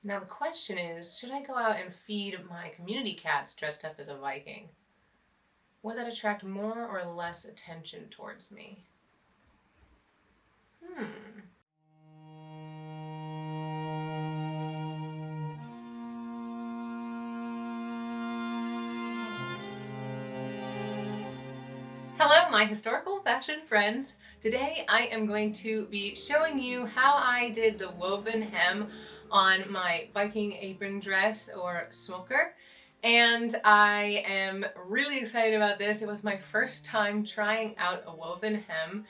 Now the question is, should I go out and feed my community cats dressed up as a Viking? Would that attract more or less attention towards me? Hmm. Hello, my historical fashion friends. Today I am going to be showing you how I did the woven hem on my Viking apron dress or smokkr. And I am really excited about this. It was my first time trying out a woven hem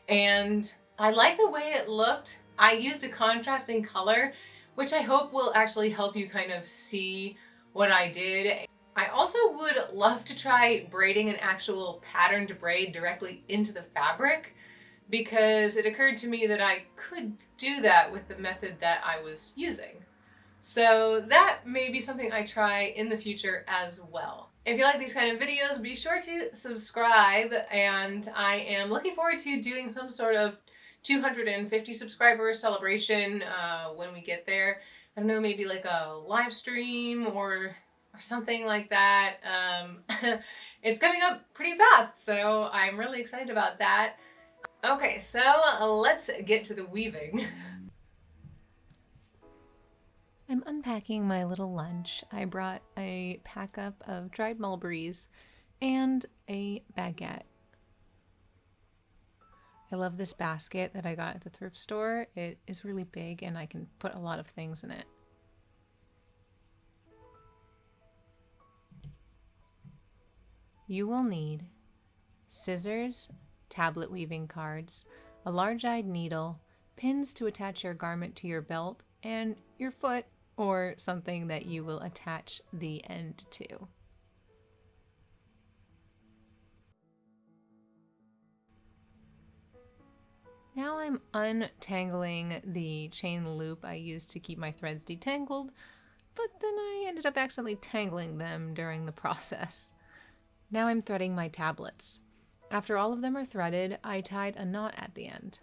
and I like the way it looked. I used a contrasting color, which I hope will actually help you kind of see what I did. I also would love to try braiding an actual patterned braid directly into the fabric because it occurred to me that I could do that with the method that I was using. So that may be something I try in the future as well. If you like these kind of videos, be sure to subscribe, and I am looking forward to doing some sort of 250 subscriber celebration when we get there. I don't know, maybe like a live stream or something like that. It's coming up pretty fast, so I'm really excited about that. Okay, so let's get to the weaving. I'm unpacking my little lunch. I brought a pack up of dried mulberries and a baguette. I love this basket that I got at the thrift store. It is really big and I can put a lot of things in it. You will need scissors, tablet weaving cards, a large-eyed needle, pins to attach your garment to your belt, and your foot or something that you will attach the end to. Now I'm untangling the chain loop I used to keep my threads detangled, but then I ended up accidentally tangling them during the process. Now I'm threading my tablets. After all of them are threaded, I tied a knot at the end.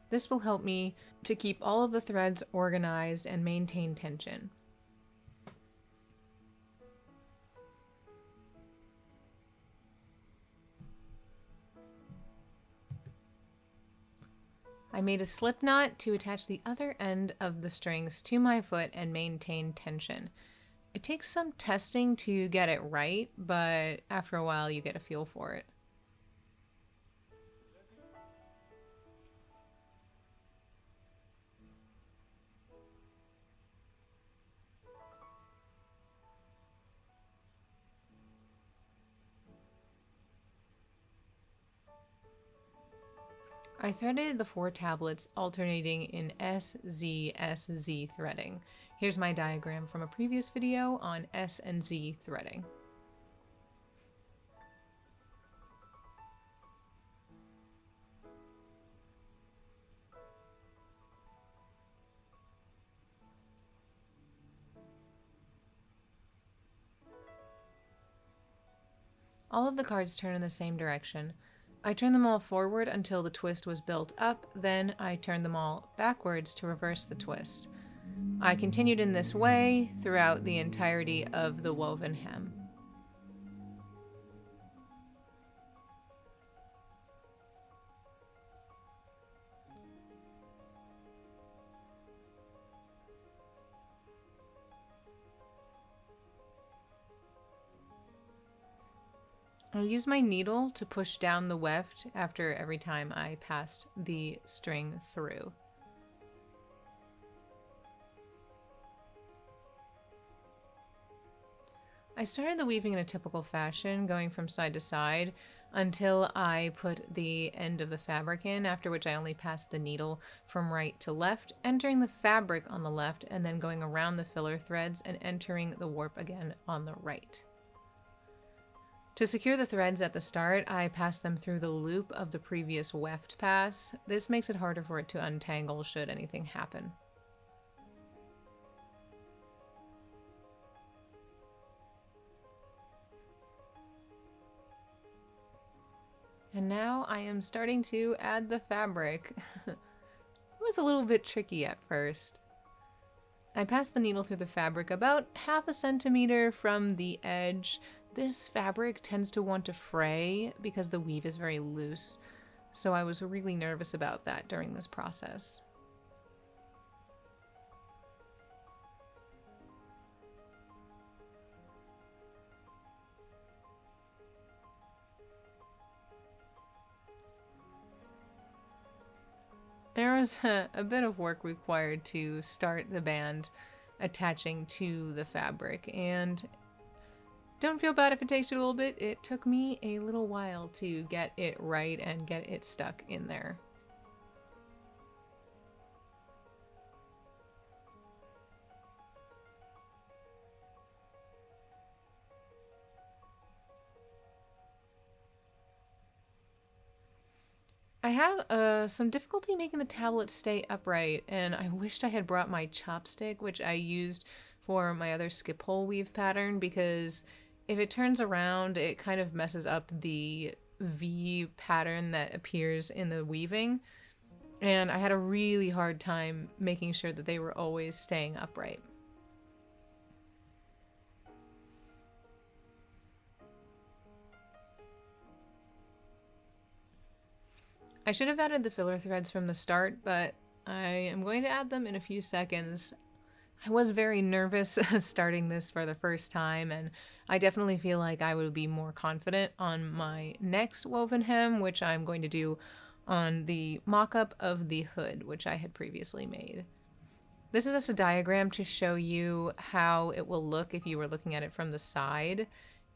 This will help me to keep all of the threads organized and maintain tension. I made a slip knot to attach the other end of the strings to my foot and maintain tension. It takes some testing to get it right, but after a while you get a feel for it. I threaded the 4 tablets alternating in SZ, SZ threading. Here's my diagram from a previous video on S and Z threading. All of the cards turn in the same direction. I turned them all forward until the twist was built up, then I turned them all backwards to reverse the twist. I continued in this way throughout the entirety of the woven hem. I'll use my needle to push down the weft after every time I passed the string through. I started the weaving in a typical fashion, going from side to side until I put the end of the fabric in, after which I only passed the needle from right to left, entering the fabric on the left and then going around the filler threads and entering the warp again on the right. To secure the threads at the start, I pass them through the loop of the previous weft pass. This makes it harder for it to untangle should anything happen. And now I am starting to add the fabric. It was a little bit tricky at first. I passed the needle through the fabric about half a centimeter from the edge. This fabric tends to want to fray because the weave is very loose, so I was really nervous about that during this process. There was a bit of work required to start the band attaching to the fabric, and don't feel bad if it takes you a little bit. It took me a little while to get it right and get it stuck in there. I had some difficulty making the tablet stay upright, and I wished I had brought my chopstick, which I used for my other skip hole weave pattern, because if it turns around, it kind of messes up the V pattern that appears in the weaving, and I had a really hard time making sure that they were always staying upright. I should have added the filler threads from the start, but I am going to add them in a few seconds. I was very nervous starting this for the first time, and I definitely feel like I would be more confident on my next woven hem, which I'm going to do on the mock-up of the hood, which I had previously made. This is just a diagram to show you how it will look if you were looking at it from the side,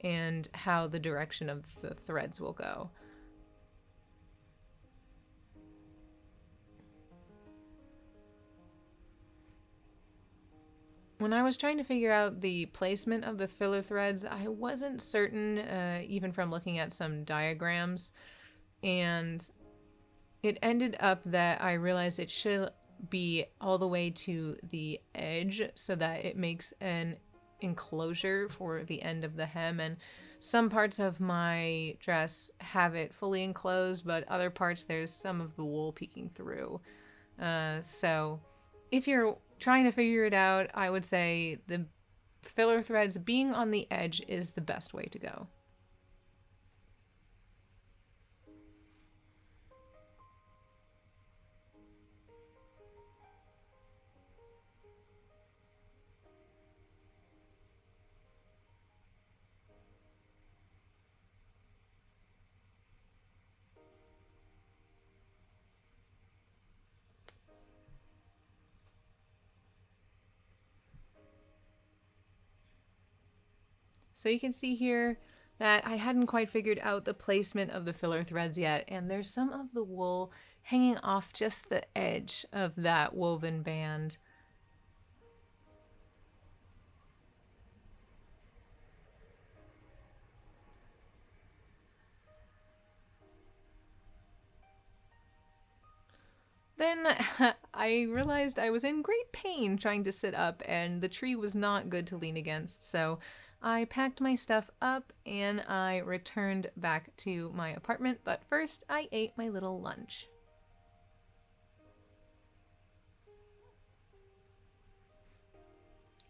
and how the direction of the threads will go. When I was trying to figure out the placement of the filler threads, I wasn't certain, even from looking at some diagrams, and it ended up that I realized it should be all the way to the edge so that it makes an enclosure for the end of the hem, and some parts of my dress have it fully enclosed, but other parts there's some of the wool peeking through. So if you're trying to figure it out, I would say the filler threads being on the edge is the best way to go. So you can see here that I hadn't quite figured out the placement of the filler threads yet, and there's some of the wool hanging off just the edge of that woven band. Then I realized I was in great pain trying to sit up, and the tree was not good to lean against, so I packed my stuff up and I returned back to my apartment, but first I ate my little lunch.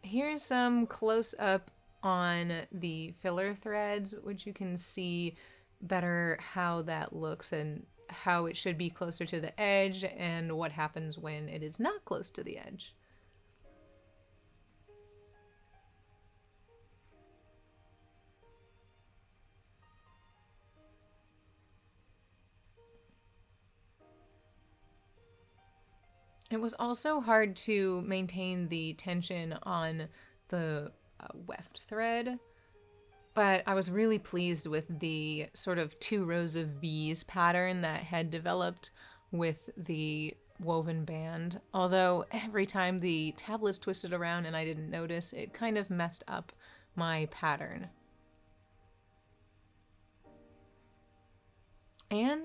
Here's some close-up on the filler threads, which you can see better how that looks and how it should be closer to the edge and what happens when it is not close to the edge. It was also hard to maintain the tension on the weft thread, but I was really pleased with the sort of 2 rows of V's pattern that had developed with the woven band, although every time the tablets twisted around and I didn't notice, it kind of messed up my pattern. And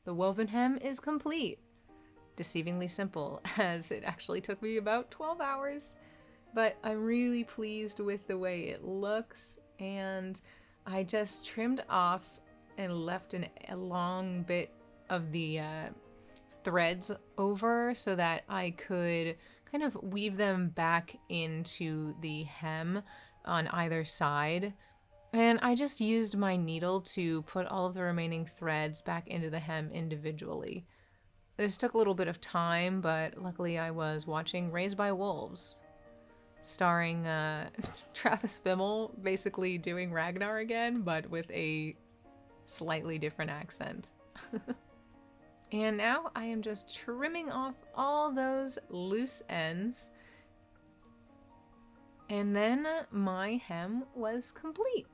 the woven hem is complete. Deceivingly simple, as it actually took me about 12 hours. But I'm really pleased with the way it looks, and I just trimmed off and left a long bit of the threads over so that I could kind of weave them back into the hem on either side. And I just used my needle to put all of the remaining threads back into the hem individually. This took a little bit of time, but luckily I was watching Raised by Wolves, starring Travis Fimmel basically doing Ragnar again, but with a slightly different accent. And now I am just trimming off all those loose ends. And then my hem was complete.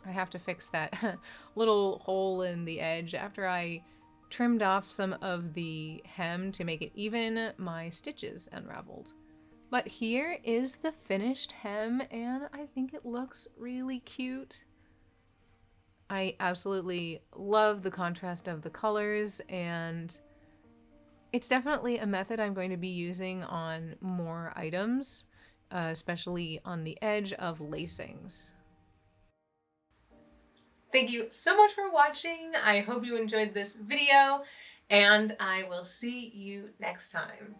I have to fix that little hole in the edge. After I trimmed off some of the hem to make it even, my stitches unraveled. But here is the finished hem, and I think it looks really cute. I absolutely love the contrast of the colors, and it's definitely a method I'm going to be using on more items, especially on the edge of lacings. Thank you so much for watching. I hope you enjoyed this video, and I will see you next time.